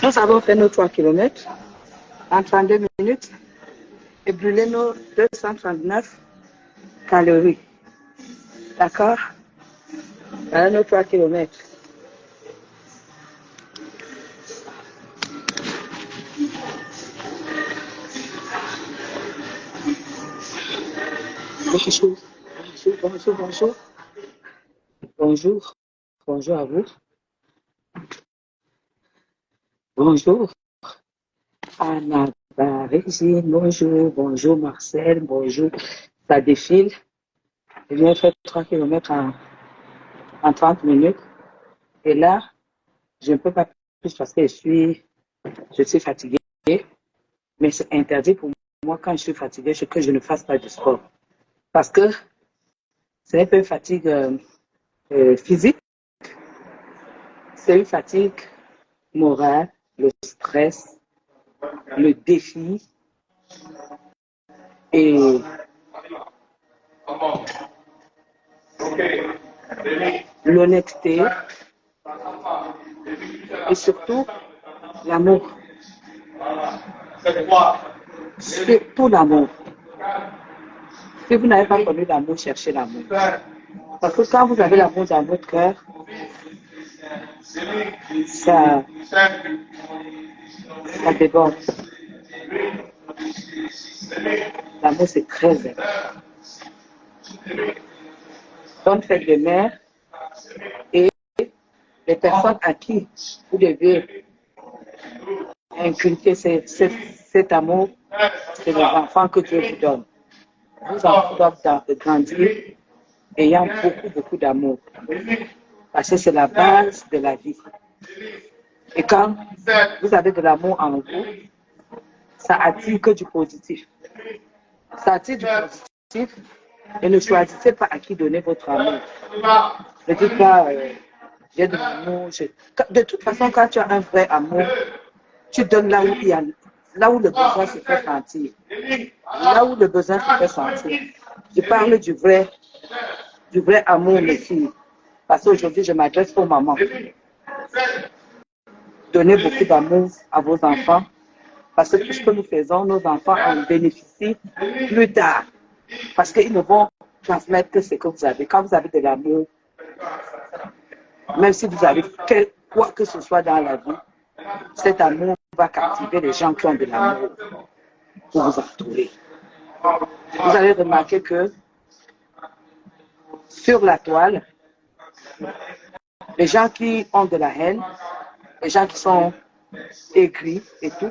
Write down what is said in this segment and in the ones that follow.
Nous avons fait nos 3 km en 32 minutes et brûlé nos 239 calories. D'accord? Voilà nos 3 km. Bonjour, bonjour, bonjour. Bonjour, bonjour à vous. Bonjour. Anna Régine, bonjour, bonjour Marcel, bonjour. Ça défile. Je viens faire 3 km en 30 minutes. Et là, je ne peux pas plus parce que je suis fatiguée. Mais c'est interdit pour moi quand je suis fatiguée que je ne fasse pas de sport. Parce que c'est un peu une fatigue physique, c'est une fatigue morale, le stress, le défi et l'honnêteté et surtout l'amour. Surtout l'amour. Si vous n'avez pas connu l'amour, cherchez l'amour. Parce que quand vous avez l'amour dans votre cœur, ça déborde. L'amour, c'est très important. Bonne fête de mère et les personnes à qui vous devez inculquer cet amour, c'est les enfants que Dieu vous donne. Vos enfants doivent grandir ayant beaucoup d'amour. Parce que c'est la base de la vie. Et quand vous avez de l'amour en vous, ça attire que du positif. Ça attire du positif et ne choisissez pas à qui donner votre amour. Ne dites pas, j'ai de l'amour. De toute façon, quand tu as un vrai amour, tu donnes là où le besoin se fait sentir. Là où le besoin se fait sentir. Je parle du vrai amour, mes filles. Parce qu'aujourd'hui, je m'adresse aux mamans. Donnez beaucoup d'amour à vos enfants. Parce que tout ce que nous faisons, nos enfants en bénéficient plus tard. Parce qu'ils ne vont transmettre que ce que vous avez. Quand vous avez de l'amour, même si vous avez quoi que ce soit dans la vie, cet amour va captiver les gens qui ont de l'amour pour vous entourer. Vous avez remarqué que sur la toile, les gens qui ont de la haine, les gens qui sont aigris et tout,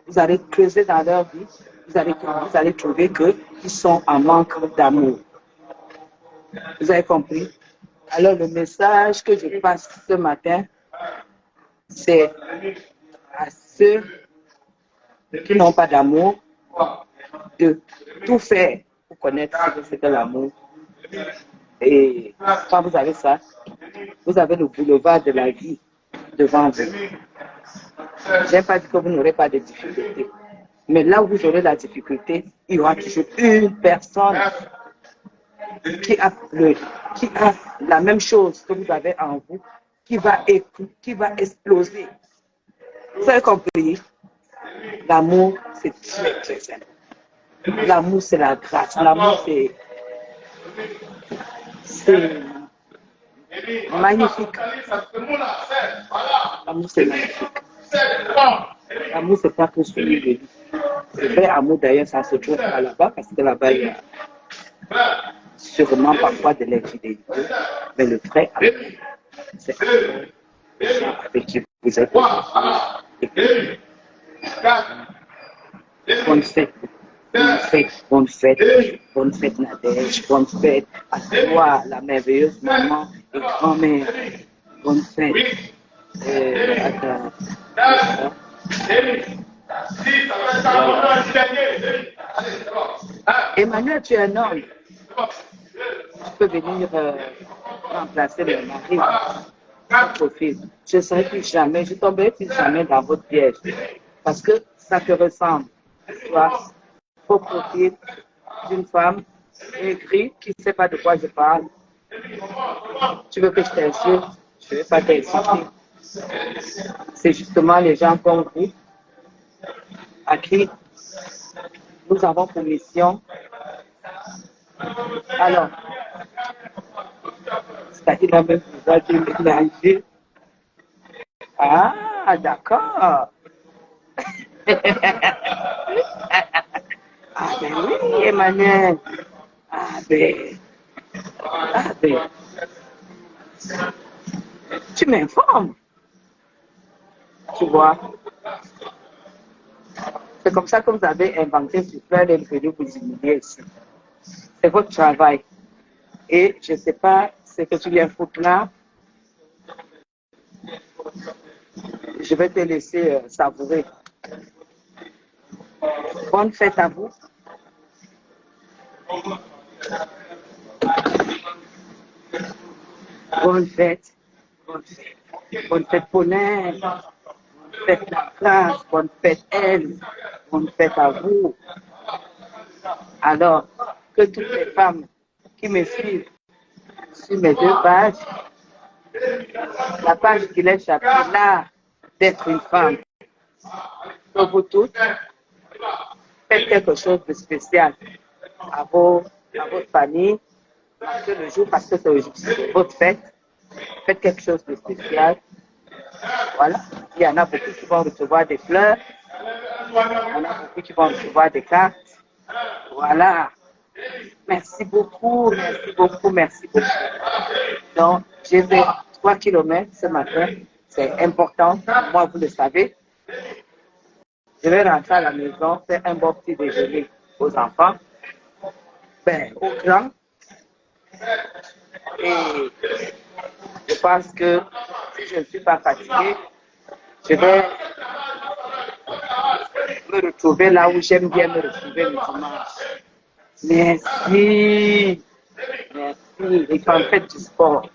vous allez creuser dans leur vie, vous allez trouver qu'ils sont en manque d'amour. Vous avez compris? Alors le message que je passe ce matin, c'est à ceux qui n'ont pas d'amour de tout faire pour connaître ce que c'est que l'amour. Et quand vous avez ça, vous avez le boulevard de la vie devant vous. Je n'ai pas dit que vous n'aurez pas de difficultés. Mais là où vous aurez la difficulté, il y aura toujours une personne qui a la même chose que vous avez en vous, qui va exploser. Vous avez compris? L'amour, c'est très simple. L'amour, c'est la grâce. L'amour, c'est magnifique. L'amour, c'est magnifique. L'amour, c'est pas pour suivre de vie. Le vrai amour, d'ailleurs, ça se trouve pas là-bas, parce que là-bas, il y a sûrement parfois de l'infidélité. Mais le vrai amour, c'est les gens avec qui vous êtes. Et puis, on sait bonne fête, Nadège, bonne fête à toi, la merveilleuse maman et grand-mère, bonne fête à ta... Emmanuel, tu es un homme. Tu peux venir remplacer mon mari. Profil. Je ne serai plus jamais, je tomberai plus jamais dans votre piège. Parce que ça te ressemble. Tu vois, au profil d'une femme aigrie qui ne sait pas de quoi je parle. Tu veux que je t'insulte? Je ne vais pas t'insulter. C'est justement les gens comme vous à qui nous avons pour mission. Alors, c'est-à-dire la même pouvoir de mélanger. Ah, d'accord. Ah ben oui, Emmanuel. Ah ben. Ah ben. Tu m'informes. Tu vois. C'est comme ça que vous avez inventé ce plan de venir vous humilier ici. C'est votre travail. Et je ne sais pas ce que tu viens foutre là. Je vais te laisser savourer. Bonne fête à vous. Bonne fête. Bonne fête. Bonne fête Pauline. Bonne fête la classe. Bonne fête elle. Bonne fête à vous. Alors, que toutes les femmes qui me suivent sur mes deux pages, la page qui laisse chapitre l'art d'être une femme. Donc vous toutes, faites quelque chose de spécial à votre famille, marquez le jour parce que c'est votre fête. Faites quelque chose de spécial. Voilà. Il y en a beaucoup qui vont recevoir des fleurs. Il y en a beaucoup qui vont recevoir des cartes. Voilà. Merci beaucoup, merci beaucoup, merci beaucoup. Donc, j'ai fait 3 kilomètres ce matin. C'est important. Moi, vous le savez. Je vais rentrer à la maison, faire un bon petit déjeuner aux enfants, ben, aux grands. Et je pense que si je ne suis pas fatiguée, je vais me retrouver là où j'aime bien me retrouver le dimanche. Merci. Merci. Et quand faites du sport,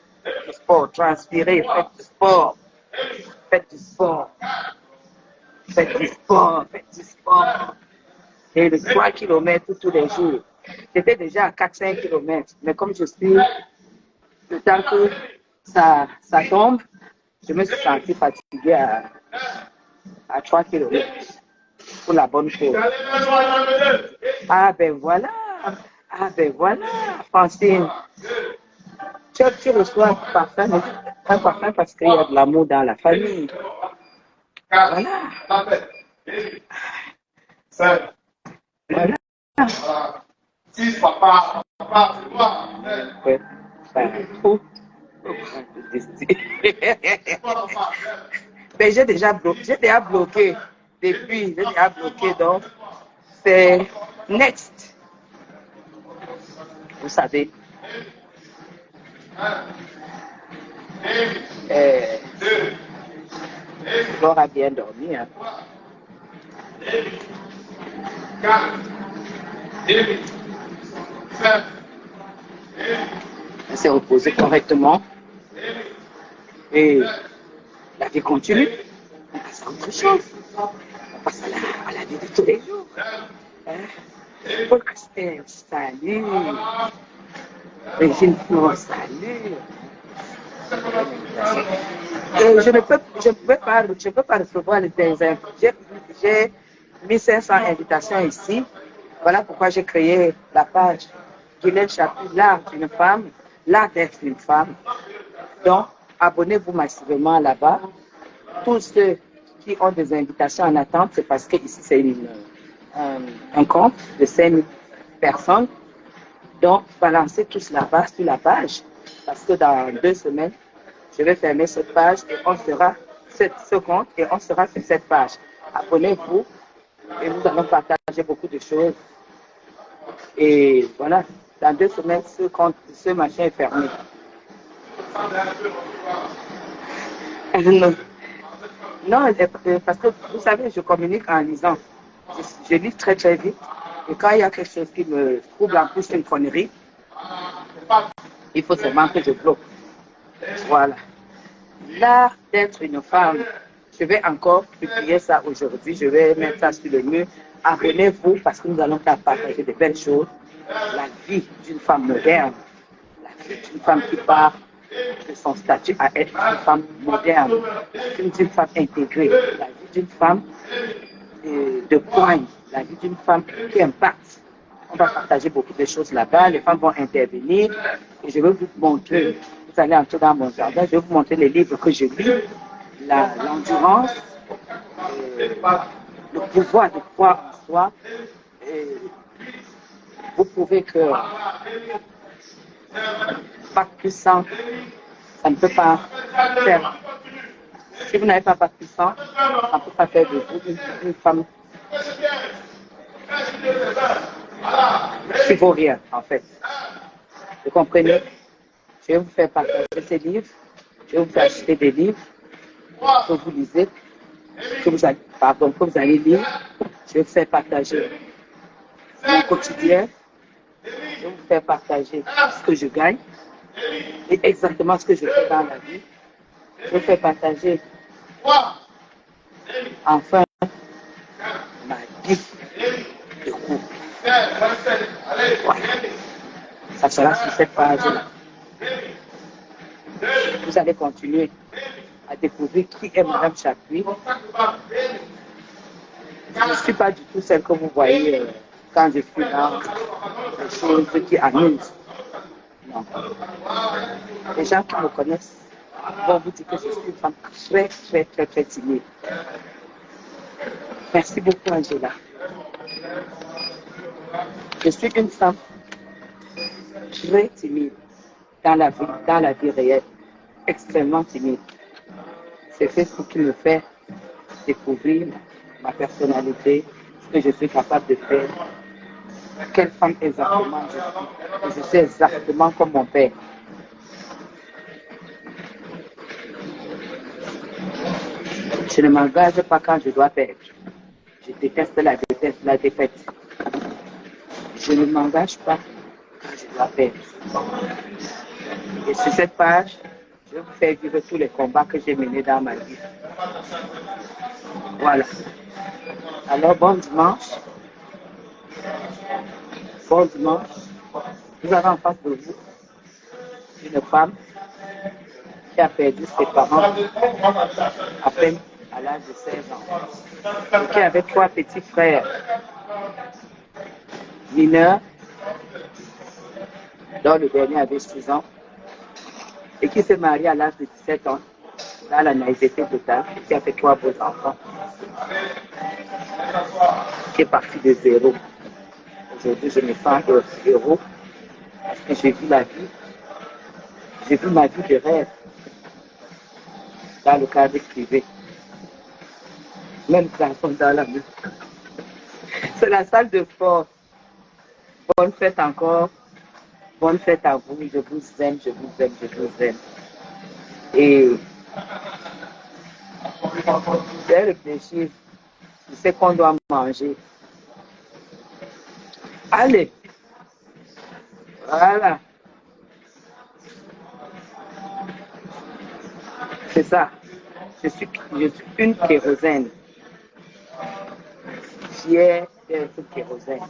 transpirez, faites du sport. Faites du sport. Faites du sport, faites du sport. Et de 3 kilomètres tous les jours. J'étais déjà à 4-5 kilomètres. Mais comme je suis, le temps que ça tombe, je me suis senti fatiguée à 3 kilomètres pour la bonne cause. Ah ben voilà. Ah ben voilà, Francine. Tu reçois un parfum parce qu'il y a de l'amour dans la famille. Voilà. Voilà. Si papa, ouais, trop. Mais j'ai déjà bloqué depuis, j'ai déjà bloqué, donc c'est next. Vous savez. Laure a bien dormi. Hein. Elle s'est reposée correctement. Et la vie continue. On passe à autre chose. On passe à la vie de tous les jours. Paul Castel, salut. Régine Flore, salut. Et je ne peux pas recevoir des invitations. J'ai mis 500 invitations ici. Voilà pourquoi j'ai créé la page Guylaine Chaput, l'art d'une femme, l'art d'être une femme. Donc, abonnez-vous massivement là-bas. Tous ceux qui ont des invitations en attente, c'est parce que ici, c'est un compte de 5000 personnes. Donc, balancez tous là-bas sur la page. Parce que dans 2 semaines, je vais fermer cette page et on sera ce compte et on sera sur cette page. Abonnez-vous et nous allons partager beaucoup de choses Et voilà, dans 2 semaines, ce machin est fermé. Non, non, parce que vous savez, je communique en lisant. Je lis très très vite. Et quand il y a quelque chose qui me trouble, en plus une connerie, il faut seulement que je bloque. Voilà. L'art d'être une femme. Je vais encore publier ça aujourd'hui. Je vais mettre ça sur le mur. Abonnez-vous parce que nous allons partager de belles choses. La vie d'une femme moderne. La vie d'une femme qui part de son statut à être une femme moderne. La vie d'une femme intégrée. La vie d'une femme de poigne. La vie d'une femme qui impacte. On va partager beaucoup de choses là-bas. Les femmes vont intervenir. Et je vais vous montrer. Vous allez entrer dans mon jardin. Je vais vous montrer les livres que je lis. L'endurance, le pouvoir de croire en soi. Vous prouvez que pas puissant, ça ne peut pas faire. Si vous n'avez pas puissant, ça ne peut pas faire de vous une femme qui vaut rien, en fait. Vous comprenez? Je vais vous faire partager ces livres. Je vais vous faire acheter des livres que vous lisez, que vous allez lire. Je vais vous faire partager mon quotidien. Je vais vous faire partager ce que je gagne et exactement ce que je fais dans la vie. Je vais vous faire partager enfin ma vie de couple. Voilà. Ça sera sur cette page-là. Vous allez continuer à découvrir qui est Madame Chapuis. Je ne suis pas du tout celle que vous voyez quand je suis dans les choses qui amusent. Non. Les gens qui me connaissent vont vous dire que je suis une femme très, très, très, très timide. Merci beaucoup, Angela. Je suis une femme très timide dans la vie réelle, extrêmement timide. C'est Facebook qui me fait découvrir ma personnalité, ce que je suis capable de faire, quelle femme exactement je suis. Et je suis exactement comme mon père. Je ne m'engage pas quand je dois perdre. Je déteste la défaite. Je ne m'engage pas quand je dois perdre. Et sur cette page, je vais vous faire vivre tous les combats que j'ai menés dans ma vie. Voilà. Alors, bon dimanche. Bon dimanche. Vous avez en face de vous une femme qui a perdu ses parents à peine à l'âge de 16 ans. Et qui avait 3 petits frères mineurs, dont le dernier avait 6 ans, et qui s'est marié à l'âge de 17 ans, dans la naïveté totale, et qui a fait 3 beaux enfants, qui est parti de zéro. Aujourd'hui, je me sens héros, parce que j'ai vu la vie, j'ai vu ma vie de rêve, dans le cadre privé. Même garçon dans la maison. C'est la salle de sport. Bonne fête encore. Bonne fête à vous. Je vous aime, je vous aime, je vous aime. Et j'ai réfléchi. Je sais qu'on doit manger. Allez. Voilà. C'est ça. Je suis une kérosène. Fière d'être kérosène.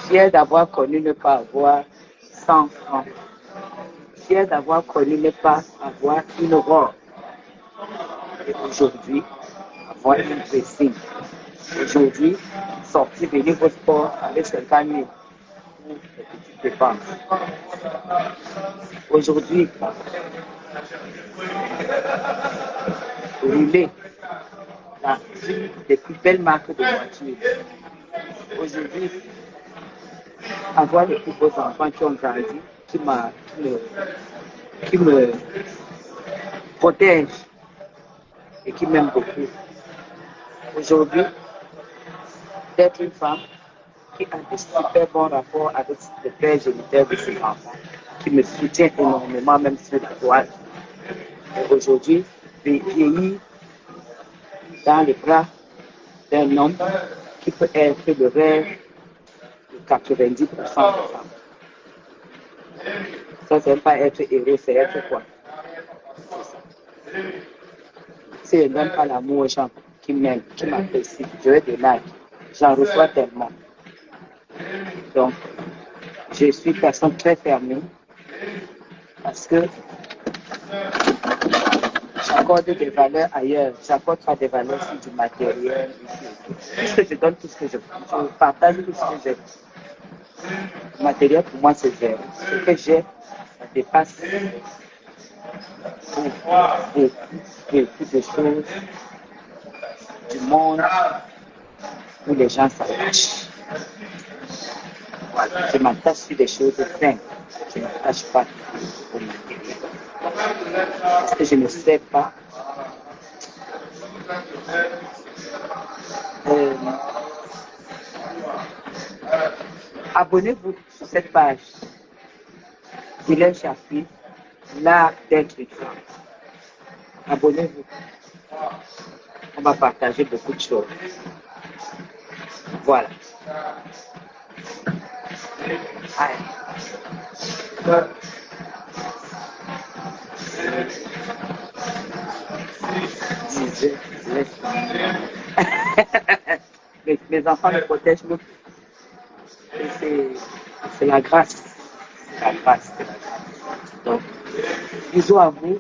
Fière d'avoir connu ne pas avoir 100 francs. Fière d'avoir connu ne pas avoir une robe. Et aujourd'hui, avoir une dressing. Aujourd'hui, sortir, venir au sport avec 50 000 pour les petites dépenses. Aujourd'hui, rouler une des plus belles marques de voitures. Aujourd'hui, avoir les plus beaux enfants qui ont grandi, qui me protègent et qui m'aiment beaucoup. Aujourd'hui, d'être une femme qui a de super bons rapports avec le père géniteur de ses enfants, qui me soutient énormément, même sur la toile. Et aujourd'hui, vieillir dans les bras d'un homme qui peut être le rêve de 90% des femmes. Ça, c'est pas être heureux, c'est être quoi? Si je ne donne pas l'amour aux gens qui m'aiment, qui m'apprécient, je vais de like. J'en reçois tellement. Donc, je suis une personne très fermée parce que j'accorde des valeurs ailleurs. J'accorde pas des valeurs sur du matériel. Puisque je donne tout ce que je partage tout ce que j'ai. Le matériel, pour moi, c'est zéro. Ce que j'ai, ça dépasse beaucoup de choses du monde où les gens s'attachent. Voilà. Je m'attache sur des choses simples. Je ne m'attache pas au matériel. Parce que je ne sais pas. Abonnez-vous sur cette page. Guylaine Chapuis, l'art d'être une femme. Abonnez-vous. On va partager beaucoup de choses. Voilà. Allez. Mes enfants me protègent beaucoup. C'est la grâce. C'est la grâce. Donc, bisous à vous.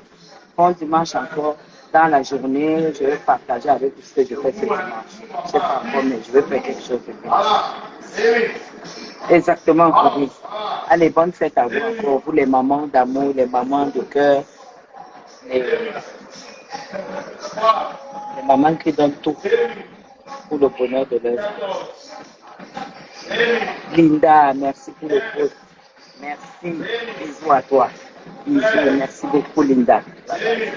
Bon dimanche encore. Dans la journée, je vais partager avec vous ce que je fais ce dimanche. Je ne sais pas encore, mais je vais faire quelque chose de bien. Exactement, Corinne. Allez, bonne fête à vous encore. Vous les mamans d'amour, les mamans de cœur, les mamans qui donnent tout pour le bonheur de leur vie. Linda, merci pour le poste. Merci. Bisous à toi. Bisous. Merci beaucoup, Linda. Bye bye.